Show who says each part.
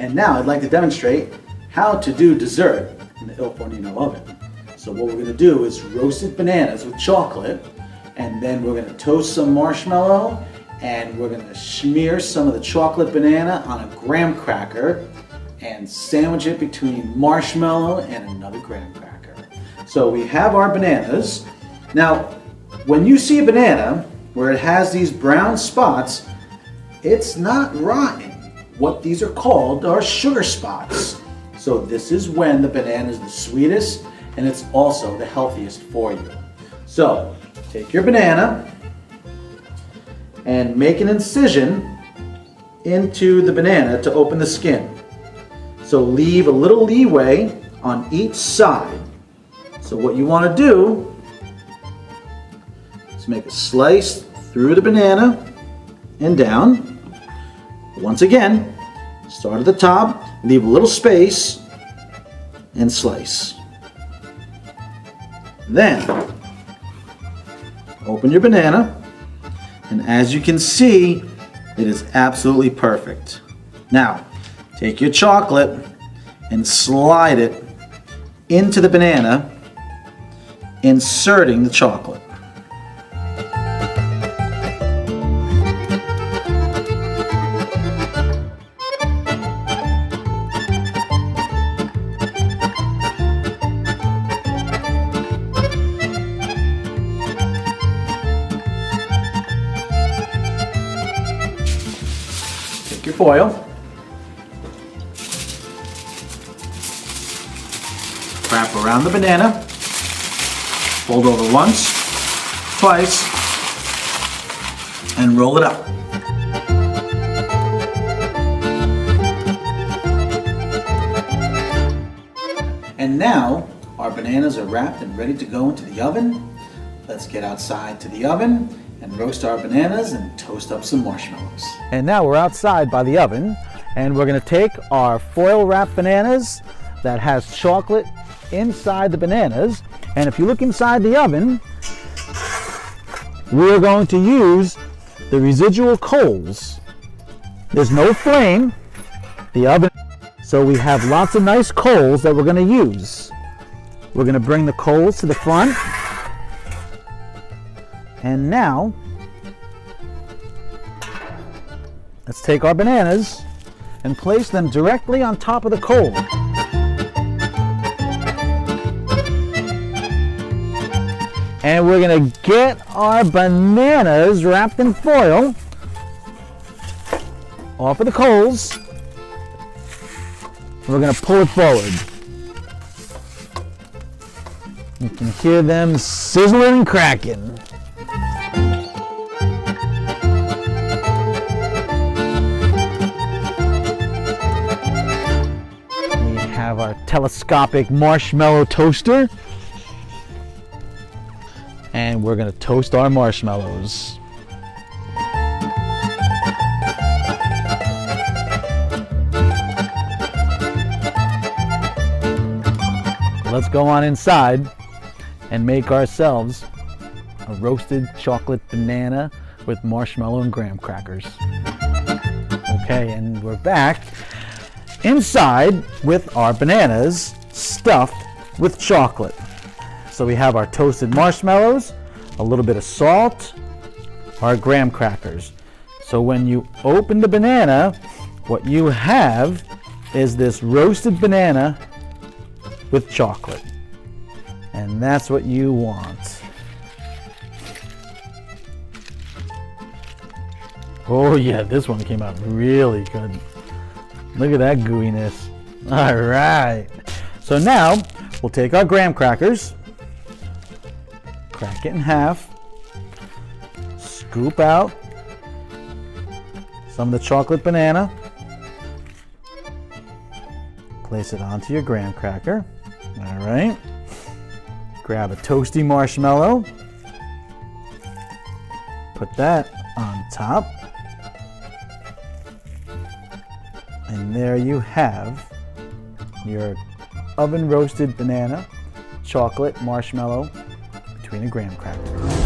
Speaker 1: And now I'd like to demonstrate how to do dessert in the ilFornino oven. So what we're going to do is roasted bananas with chocolate, and then we're going to toast some marshmallow, and we're going to smear some of the chocolate banana on a graham cracker and sandwich it between marshmallow and another graham cracker. So we have our bananas. Now, when you see a banana where it has these brown spots, it's not rotten. What these are called are sugar spots. So this is when the banana is the sweetest and it's also the healthiest for you. So take your banana and make an incision into the banana to open the skin. So leave a little leeway on each side. So what you want to do is make a slice through the banana and down. Once again, start at the top, leave a little space, and slice. Then, open your banana, and as you can see, it is absolutely perfect. Now, take your chocolate and slide it into the banana, inserting the chocolate. Take your foil, wrap around the banana, fold over once, twice, and roll it up. And now our bananas are wrapped and ready to go into the oven. Let's get outside to the oven and roast our bananas and toast up some marshmallows. And now we're outside by the oven, and we're going to take our foil wrapped bananas that has chocolate inside the bananas, and if you look inside the oven, we're going to use the residual coals. There's no flame, the oven, so we have lots of nice coals that we're going to use. We're going to bring the coals to the front, and now let's take our bananas and place them directly on top of the coal. And we're going to get our bananas wrapped in foil off of the coals. We're going to pull it forward. You can hear them sizzling and cracking. We have our telescopic marshmallow toaster. And we're going to toast our marshmallows. Let's go on inside and make ourselves a roasted chocolate banana with marshmallow and graham crackers. Okay, and we're back inside with our bananas stuffed with chocolate. So we have our toasted marshmallows, a little bit of salt, our graham crackers. So when you open the banana, what you have is this roasted banana with chocolate. And that's what you want. Oh yeah, this one came out really good. Look at that gooiness. All right. So now we'll take our graham crackers, crack it in half, scoop out some of the chocolate banana, place it onto your graham cracker. All right. Grab a toasty marshmallow, put that on top, and there you have your oven roasted banana, chocolate marshmallow between a graham cracker.